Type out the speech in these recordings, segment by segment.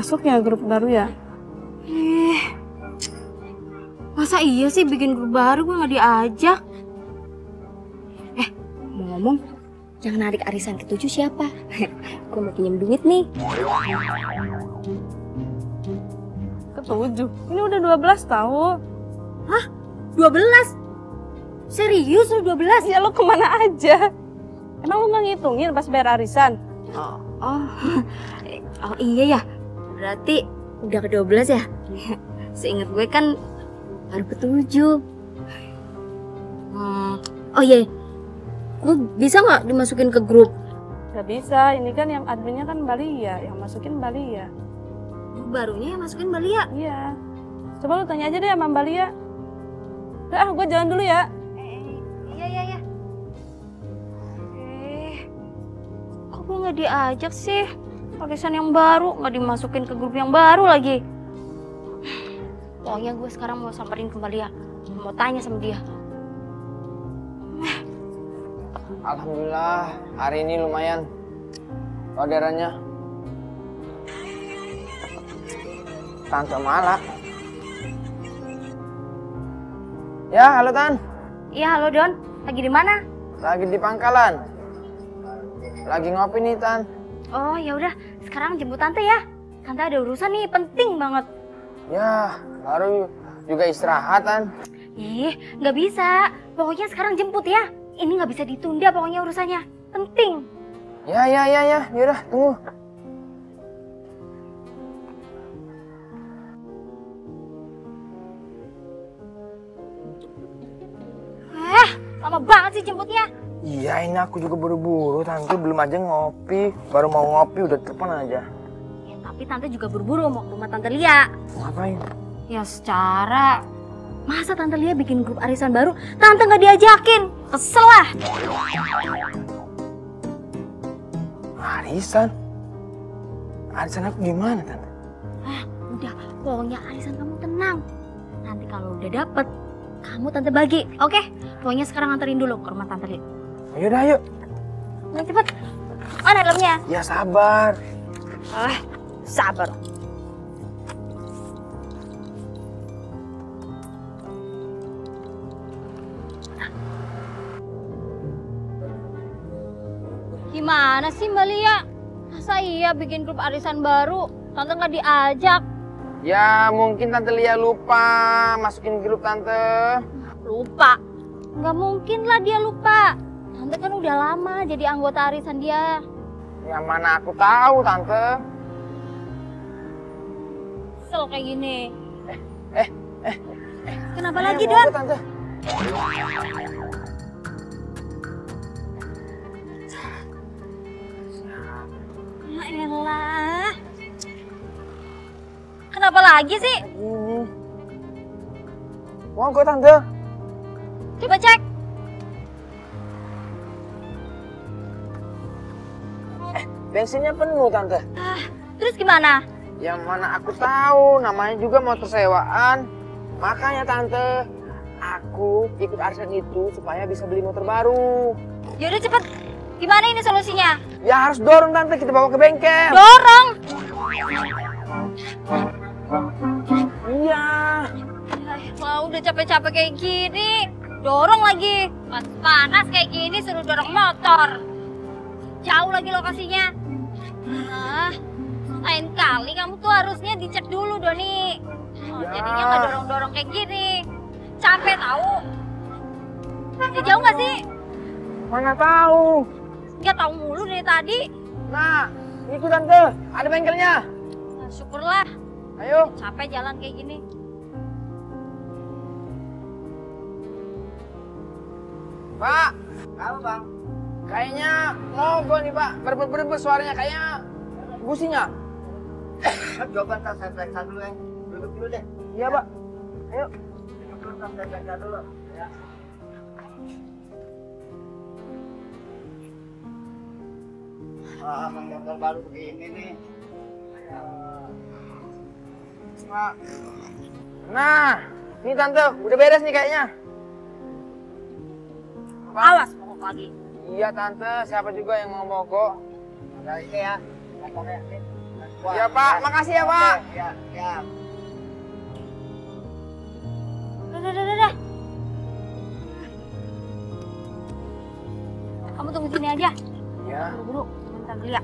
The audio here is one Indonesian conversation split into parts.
masuk ya grup baru ya? Masa iya sih bikin grup baru gue nggak diajak? Mau ngomong, yang narik arisan ke-7 siapa? Gue mau pinjam duit nih. Ke-7? Ini udah 12 tahu. Hah? 12? Serius lu 12? Ya lo kemana aja? Emang lu nggak ngitungin pas bayar arisan? Oh iya ya, berarti udah ke-12 ya? Seingat gue kan baru ke-7. Oh iya, gue bisa nggak dimasukin ke grup? Gak bisa, ini kan yang adminnya kan Balia, yang masukin Balia. Barunya yang masukin Balia? Iya. Coba lu tanya aja deh sama Balia. Udah, gue jalan dulu ya. Iya. Kok gue nggak diajak sih? Arisan yang baru, nggak dimasukin ke grup yang baru lagi. Pokoknya gue sekarang mau samperin ke Balia, mau tanya sama dia. Alhamdulillah, hari ini lumayan orderannya. Tante Mala. Ya, halo Tan. Iya, halo Don. Lagi di mana? Lagi di pangkalan. Lagi ngopi nih, Tan. Oh, ya udah. Sekarang jemput Tante ya. Tante ada urusan nih, penting banget. Ya, baru juga istirahat, Tan. Nggak bisa. Pokoknya sekarang jemput ya. Ini nggak bisa ditunda pokoknya urusannya. Penting. Ya. Yaudah, tunggu. Lama banget sih jemputnya. Iya, ini aku juga buru-buru. Tante belum aja ngopi. Baru mau ngopi udah telepon aja. Ya, tapi Tante juga buru-buru mau ke rumah Tante Lia. Ngapain? Ya secara... Masa Tante Lia bikin grup arisan baru, Tante nggak diajakin? Kesel lah. Arisan? Arisan aku gimana, Tante? Udah, pokoknya arisan kamu tenang. Nanti kalau udah dapet, kamu Tante bagi, oke? Pokoknya sekarang anterin dulu ke rumah Tante Lia. Ayo. Nah, cepet. Mana helmnya? Ya sabar. Sabar. Gimana sih Mbak Lia? Masa iya bikin grup arisan baru, Tante nggak diajak? Ya mungkin Tante Lia lupa masukin grup Tante. Lupa? Nggak mungkin lah dia lupa. Tante kan udah lama jadi anggota arisan dia. Ya mana aku tahu Tante. Kesel kayak gini. Kenapa Ayo, lagi mau Don? ke, Tante. Ya elah. Kenapa lagi sih? Mau ke Tante. Coba cek. Bensinnya penuh Tante. Terus gimana? Yang mana aku tahu, namanya juga motor sewaan. Makanya Tante, aku ikut arisan itu supaya bisa beli motor baru. Yaudah cepet. Gimana ini solusinya? Ya harus dorong Tante, kita bawa ke bengkel. Dorong. Iya. Wah, udah capek-capek kayak gini. Dorong lagi. Panas kayak gini suruh dorong motor. Jauh lagi lokasinya. Lain kali kamu tuh harusnya dicek dulu Doni. Jadinya nggak dorong-dorong kayak gini. Capek tahu. Jauh nggak sih? Mana tahu. Nggak tahu mulu dari tadi. Nah, itu Tante, ada bengkelnya. Nah, syukurlah. Ayo. Capek jalan kayak gini. Pak. Apa Bang? Kayaknya ngobrol nih Pak, berbeda suaranya kayaknya businya. Coba ntar saya periksa dulu ya. Duduk dulu deh. Iya Pak. Ayo. Duduk dulu, ntar saya periksa dulu. Ya. Motor baru begini nih. Nah, ini Tante, udah beres nih kayaknya. Awas mogok lagi. Iya Tante, siapa juga yang mau mogok? Nah ini ya. Motornya ini. Iya Pak, makasih ya Pak. Ya, ya. Udah. Kamu tunggu sini aja. Ya. Buru-buru, bentar Lia.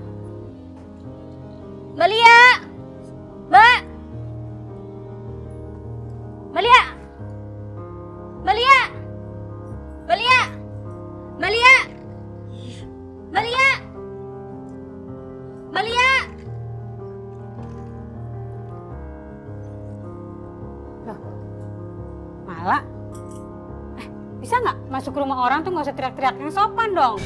Mbak Lia! Mbak! Mbak Lia! Mbak Lia! Mbak Lia! Mbak Lia! Mbak Lia! Mbak Lia! Malah, bisa nggak masuk ke rumah orang tuh nggak usah teriak-teriak, yang sopan dong.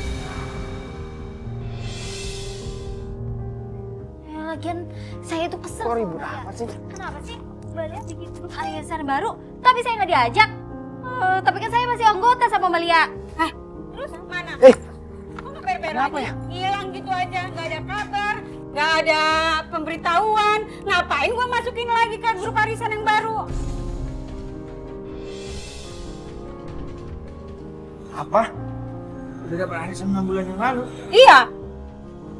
Ya, lagian saya tuh kesel. Kok ribut amat sih? Kenapa sih Mbak Lia bikin grup arisan baru, tapi saya nggak diajak? Tapi kan saya masih anggota sama Mbak Lia. Terus mana? Kok nggak ber-ber kenapa aja? ya? Hilang gitu aja, nggak ada kabar, nggak ada pemberitahuan. Ngapain gua masukin lagi ke grup arisan yang baru? Apa? Udah dapat arisan 6 bulan yang lalu? Iya.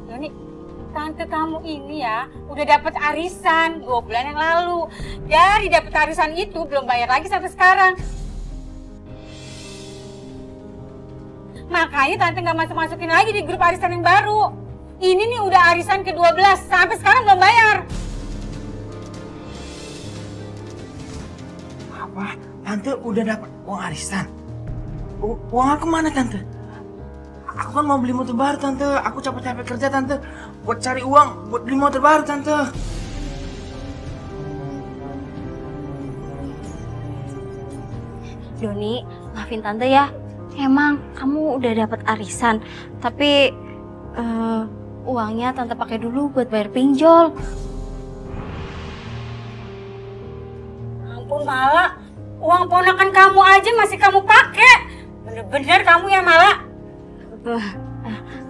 Doni, tante kamu ini ya udah dapat arisan 2 bulan yang lalu. Dari dapat arisan itu belum bayar lagi sampai sekarang. Makanya tante nggak masukin lagi di grup arisan yang baru. Ini nih udah arisan ke-12, sampai sekarang belum bayar. Apa? Tante udah dapat uang arisan? Uang aku mana Tante? Aku kan mau beli motor baru Tante. Aku capek-capek kerja Tante buat cari uang buat beli motor baru Tante. Doni, maafin Tante ya. Emang kamu udah dapat arisan, tapi uangnya Tante pakai dulu buat bayar pinjol. Ampun Mala, uang ponakan kamu aja masih kamu pakai. Bener-bener kamu ya Mala.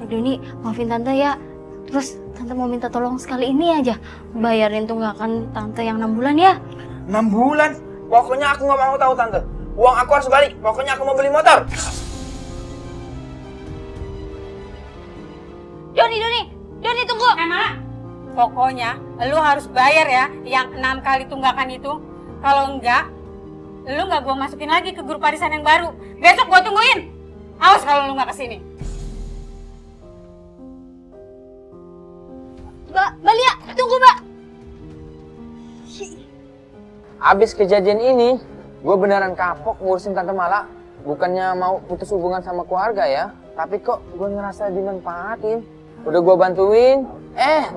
Doni, maafin Tante ya. Terus Tante mau minta tolong sekali ini aja, bayarin tunggakan Tante yang 6 bulan ya. 6 bulan? Pokoknya aku nggak mau tahu Tante. Uang aku harus balik. Pokoknya aku mau beli motor. Doni tunggu. Mala, pokoknya lu harus bayar ya yang 6 kali tunggakan itu. Kalau enggak, lu nggak gua masukin lagi ke grup arisan yang baru. Besok gua tungguin. Awas kalau lu nggak kesini. Mbak Lia, tunggu Mbak. Abis kejadian ini, gue beneran kapok ngurusin Tante Mala. Bukannya mau putus hubungan sama keluarga ya, tapi kok gue ngerasa dimanfaatin. Udah gue bantuin,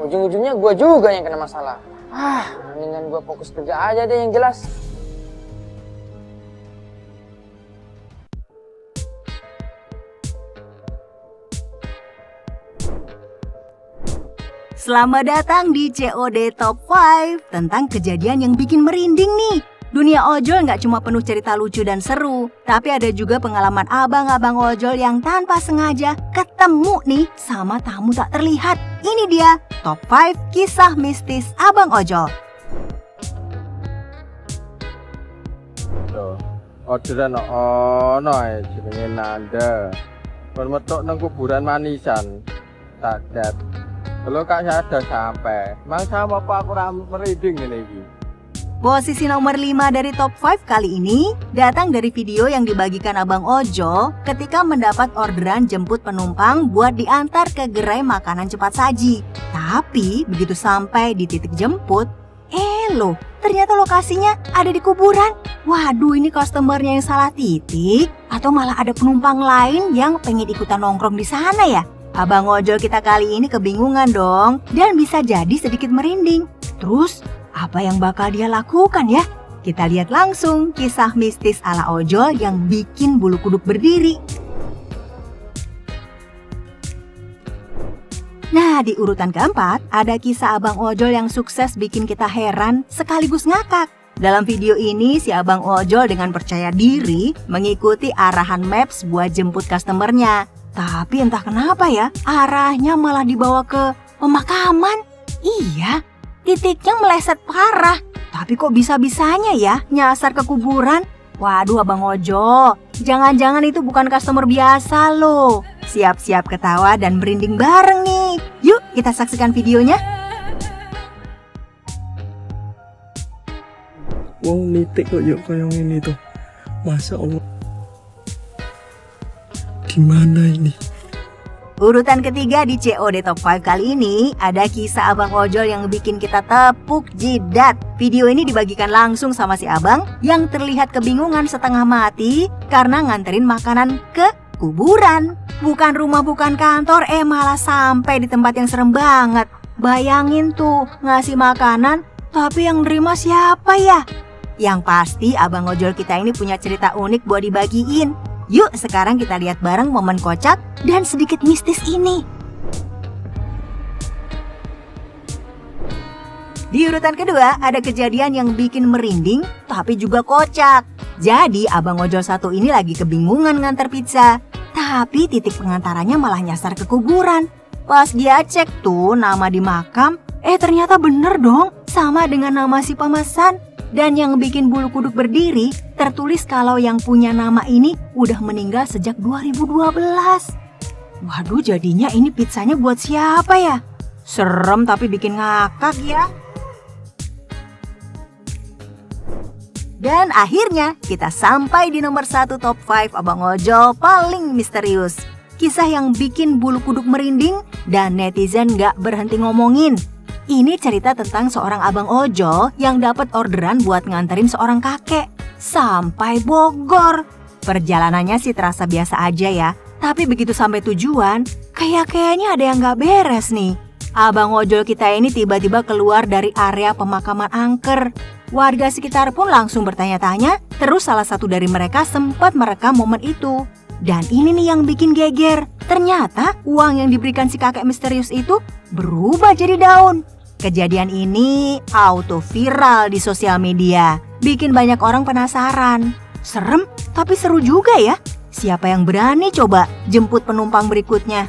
ujung-ujungnya gue juga yang kena masalah. Mendingan gue fokus kerja aja deh yang jelas. Selamat datang di COD Top 5 tentang kejadian yang bikin merinding nih. Dunia ojol nggak cuma penuh cerita lucu dan seru, tapi ada juga pengalaman abang-abang ojol yang tanpa sengaja ketemu nih sama tamu tak terlihat. Ini dia Top 5 kisah mistis abang ojol. Orderan ono jenenge Nanda. Kon metuk nang kuburan manisan. Tak dat. Kalau Kak saya ada sampai, mangsa apa aku merinding ini iki. Posisi nomor 5 dari top 5 kali ini datang dari video yang dibagikan Abang Ojo ketika mendapat orderan jemput penumpang buat diantar ke gerai makanan cepat saji. Tapi begitu sampai di titik jemput, loh, ternyata lokasinya ada di kuburan. Waduh, ini customernya yang salah titik atau malah ada penumpang lain yang pengen ikutan nongkrong di sana ya? Abang ojol kita kali ini kebingungan dong dan bisa jadi sedikit merinding. Terus apa yang bakal dia lakukan ya? Kita lihat langsung kisah mistis ala ojol yang bikin bulu kuduk berdiri. Nah, di urutan keempat ada kisah abang ojol yang sukses bikin kita heran sekaligus ngakak. Dalam video ini si abang ojol dengan percaya diri mengikuti arahan maps buat jemput customernya. Tapi entah kenapa ya, arahnya malah dibawa ke pemakaman. Iya, titiknya meleset parah. Tapi kok bisa-bisanya ya nyasar ke kuburan? Waduh abang ojol, jangan-jangan itu bukan customer biasa loh. Siap-siap ketawa dan merinding bareng nih. Yuk kita saksikan videonya. mau nitik kok yuk kayak ini tuh. Masa Allah. Gimana ini? Urutan ketiga di COD Top 5 kali ini ada kisah abang ojol yang bikin kita tepuk jidat. Video ini dibagikan langsung sama si abang yang terlihat kebingungan setengah mati karena nganterin makanan ke kuburan. Bukan rumah, bukan kantor, malah sampai di tempat yang serem banget. Bayangin tuh, ngasih makanan, tapi yang nerima siapa ya? Yang pasti abang ojol kita ini punya cerita unik buat dibagiin. Yuk sekarang kita lihat bareng momen kocak dan sedikit mistis ini. Di urutan kedua ada kejadian yang bikin merinding tapi juga kocak. Jadi abang ojol satu ini lagi kebingungan ngantar pizza. Tapi titik pengantarannya malah nyasar ke kuburan. Pas dia cek tuh nama di makam, ternyata bener dong sama dengan nama si pemesan. Dan yang bikin bulu kuduk berdiri, tertulis kalau yang punya nama ini udah meninggal sejak 2012. Waduh, jadinya ini pizzanya buat siapa ya? Serem tapi bikin ngakak ya. Dan akhirnya kita sampai di nomor 1 top 5 abang ojol paling misterius. Kisah yang bikin bulu kuduk merinding dan netizen gak berhenti ngomongin. Ini cerita tentang seorang abang ojol yang dapat orderan buat nganterin seorang kakek sampai Bogor. Perjalanannya sih terasa biasa aja ya, tapi begitu sampai tujuan, kayaknya ada yang gak beres nih. Abang ojol kita ini tiba-tiba keluar dari area pemakaman angker. Warga sekitar pun langsung bertanya-tanya, terus salah satu dari mereka sempat merekam momen itu. Dan ini nih yang bikin geger. Ternyata uang yang diberikan si kakek misterius itu berubah jadi daun. Kejadian ini auto viral di sosial media, bikin banyak orang penasaran. Serem tapi seru juga ya. Siapa yang berani coba jemput penumpang berikutnya?